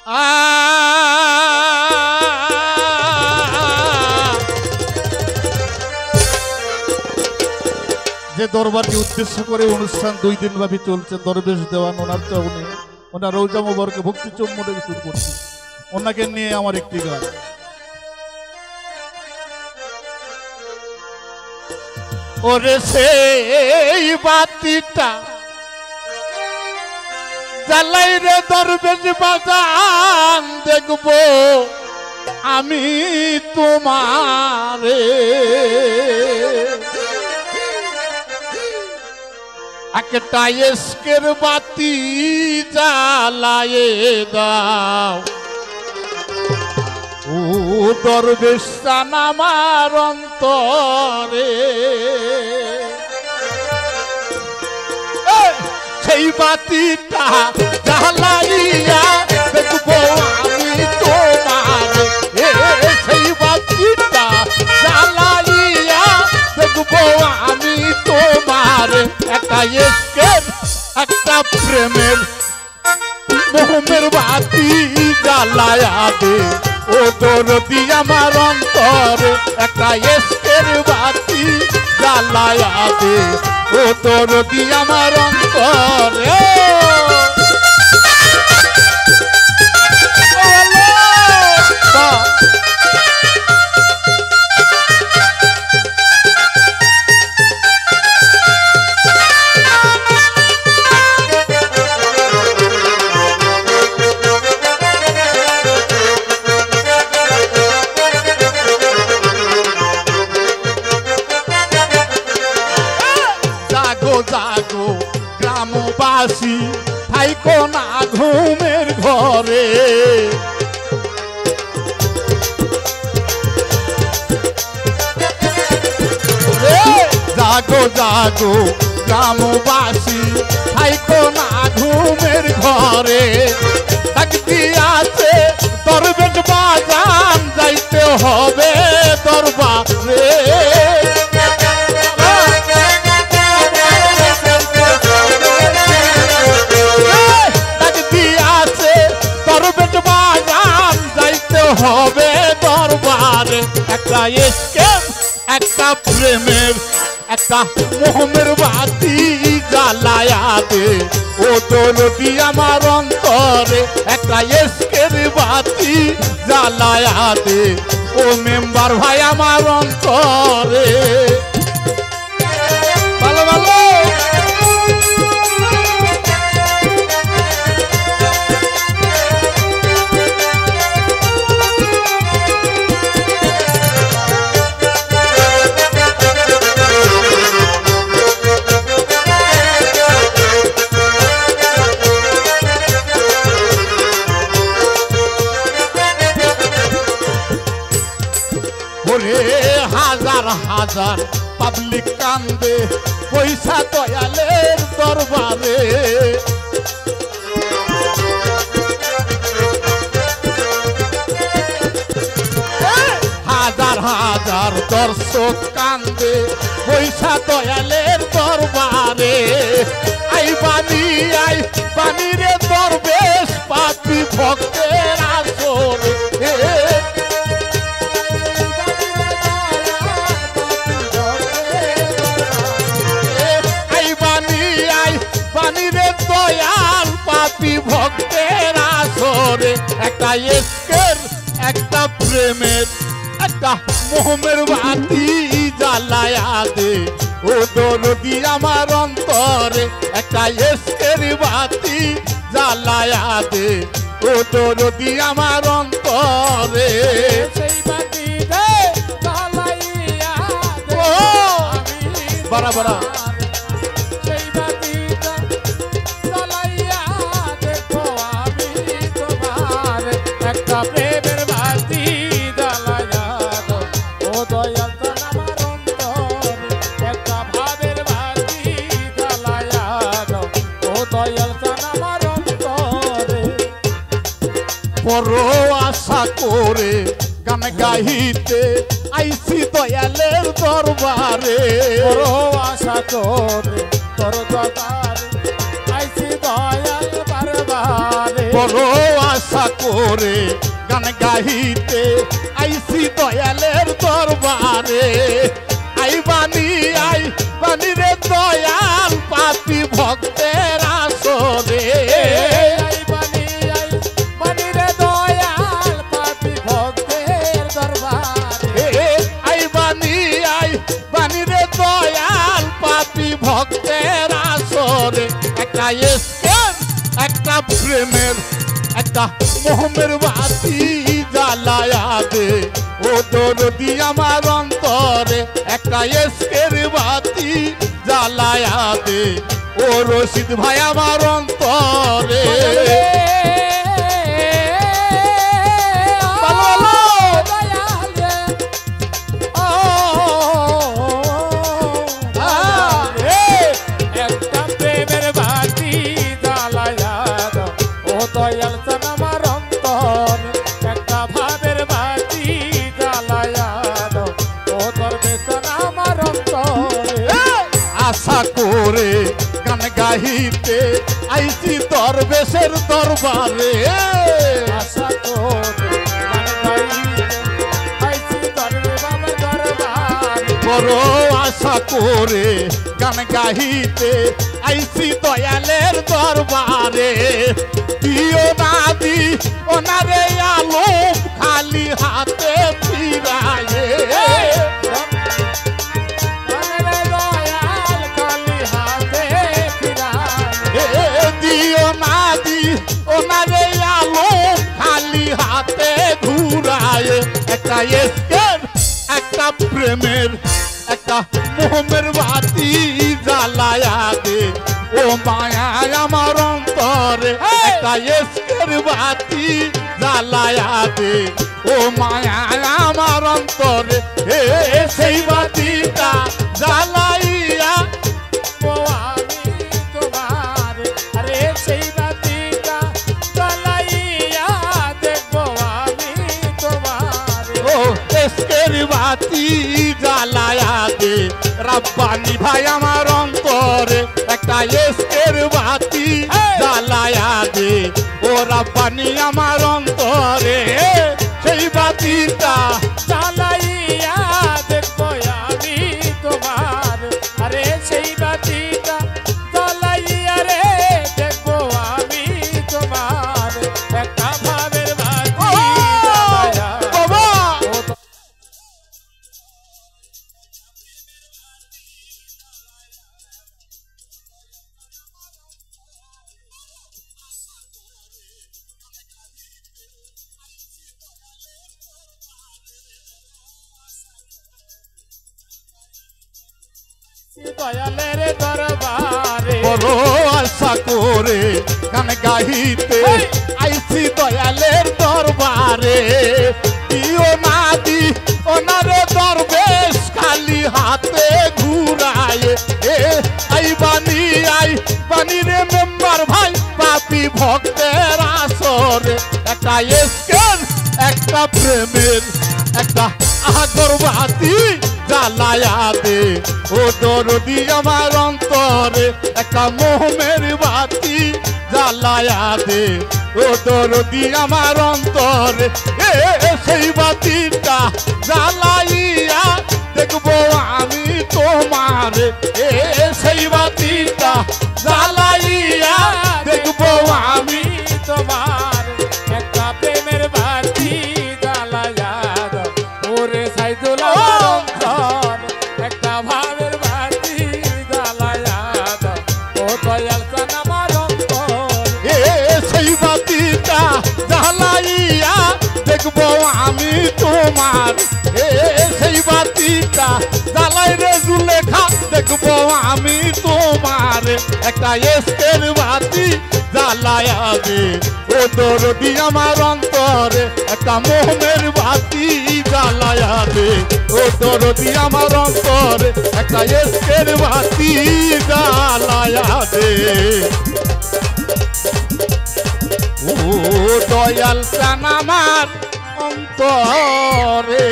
যে দরবারকে উদ্দেশ্য করে অনুষ্ঠান 2 দিন ব্যাপী চলছে, দরবেশ দেওয়ান ওনার তো উনি ওনার রোজা মোবারকে ভক্তি চুম্বনে শুরু করছি। ওনাকে নিয়ে আমার একটি গান। ওরে সেই বাতিটা জ্বালাই রে দরবেশ বাজান, দেখবো আমি তোমারে। একটা ইশকের বাতি জ্বালায়ে দাও, ও দরবেশ চান আমার অন্তরে। সেই বাতিটা জ্বালাইয়া দেখবো আমি তোমারে। সেই বাতিটা জ্বালাইয়া দেখবো আমি তোমারে। একটা ইশকের একটা প্রেমের মোহমের বাতি জ্বালায়া দে, ও দরদি আমার অন্তরে। একটা ইশকের বাতি জ্বালায়া দে, ও দরদি আমার অন্তরে। জাগো গ্রামবাসী, থাইকো না ঘুমের ঘরে। জাগো জাগো গ্রামবাসী, থাইকো না ঘুমের ঘরে। ডাকতি আছে দরবেশ বাজান, যাইতে হবে দরবারে। হবে দরবারে। একটা ইশকের একটা প্রেমের একটা মোহমের বাতি জ্বালায়া দে, ও দরদি আমার অন্তরে। একটা ইশকের বাতি জ্বালায়া দে, ও মেম্বার ভাই আমার অন্তরে। ভালো ভালো হাজার হাজার পাবলিক কান্দে পয়সা দয়ালের দরবারে। হাজার হাজার দর্শক কান্দে পয়সা দয়ালের দরবারে। আই বানি রে দরবেশ পাপি ভক্তের আসরে। ভক্তের আসরে একটা ইশকের একটা প্রেমের একটা মোহমের বাতি জ্বালায়া দে, ও দরদি আমার অন্তরে। একটা ইশকের বাতি জ্বালায়া দে, ও দরদি আমার অন্তরে। সেই বাতি জ্বালাইয়া দে, বড় বড় প্রেমের বাতি জ্বালায়া দাও, ও দয়াল চান আমার অন্তরে। একটা ভাবের বাতি জ্বালায়া দাও, ও দয়াল চান আমার অন্তরে। বড় আশা করে গান গাইতে আইছি দয়ালের দরবারে। বড় আশা করে তোর দরবারে আইছি দয়াল দরবারে। বড় আশা করে গান গাইতে আইছি দয়ালের দরবারে আইবানি রে দয়াল পাপী ভক্তের আসরে আইবানি রে দয়াল পাপী ভক্তের দরবারে আইবানি রে দয়াল পাপী ভক্তের আসরে একটা এসকের একটা প্রেমের একটা মোহমের বাতি জ্বালায়া দে ও দরদি আমার অন্তরে একটা এসকের বাতি জ্বালায়া দে ও রশিদ ভাই আমার অন্তরে একটা প্রেমের বাতি জ্বালায়া দাও ও দয়াল চান আমার অন্তর একটা ভাবের বাতি জ্বালায়া দাও ও দরবেশ চান আমার অন্তর আশা করে গান গাইতে আইছি দরবেশের দরবারে আশা করে গান গাইতে আইছি দরবেশ বাবার দরবারে বড় আশা করে গান গাইতে আইছি দয়ালের দরবারে দিও না দি ওনারে আলোম খালি হাতে ফিরায়ে দিও না দি ওনারে আলোম খালি হাতে ঘুরায় একটা এসকের একটা প্রেমের একটা মোহমের বাতি জ্বালায়া দে ও মায়া আমার অন্তরে একটা এসকের বাতি জ্বালায়া দে ও মায়া আমার অন্তরে সেই বাতিটা জ্বালাইয়া ও আমি তোমার আরে সেই বাতিটা জ্বালাইয়া দেখবো আমি তোমার ও এসকের বাতি জ্বালায়া দে রাব্বানি ভাই আমার অন্তরে একটা এসকের বাতি জ্বালায়া দে ও রাব্বানি আমার অন্তরে সেই বাতিটা জ্বালাইয়া দেখবো আমি তোমার আরে সেই বাতিটা জ্বালাইয়া রে দেখবো আমি তোমার একটা ভাবের বাতি জ্বালাইয়া বাবা দয়ালের দরবারে বড় আশা করে গান গাইতে আইছি দয়ালের দরবারে দিও না দি ওনারে দরবেশ খালি হাতে ঘুরায় আইবানি রে মেম্বার ভাই পাপী ভক্তের আসরে একটা এসকের একটা প্রেমের একটা আগরবাতি জ্বালায়া দে ও দরদি আমার অন্তরে একটা মোহমের বাতি জ্বালায়া দে ও দরদি আমার অন্তরে সেই বাতিটা জ্বালাইয়া দেখবো আমি তোমার সেই বাতিটা জ্বালাইয়া দেখবো আমি তোমার একটা প্রেমের বাতি জ্বালাইয়া দাও ওরে সাইদুল আমার অন্তর একটা ভাবের বাতি জ্বালাইয়া দাও ও দয়াল চান আমার অন্তর সেই বাতিটা জ্বালাইয়া দেখবো আমি তোমার সেই বাতিটা জ্বালাই রে জুলেখা দেখবো আমি তোমার একটা এসকের বাতি জ্বালায়া দে ও দরদি আমার অন্তরে একটা মোহমের বাতি জ্বালায়া দে ও দরদি আমার অন্তরে একটা এসকের বাতি জ্বালায়া দে ও দয়াল চান আমার অন্তরে।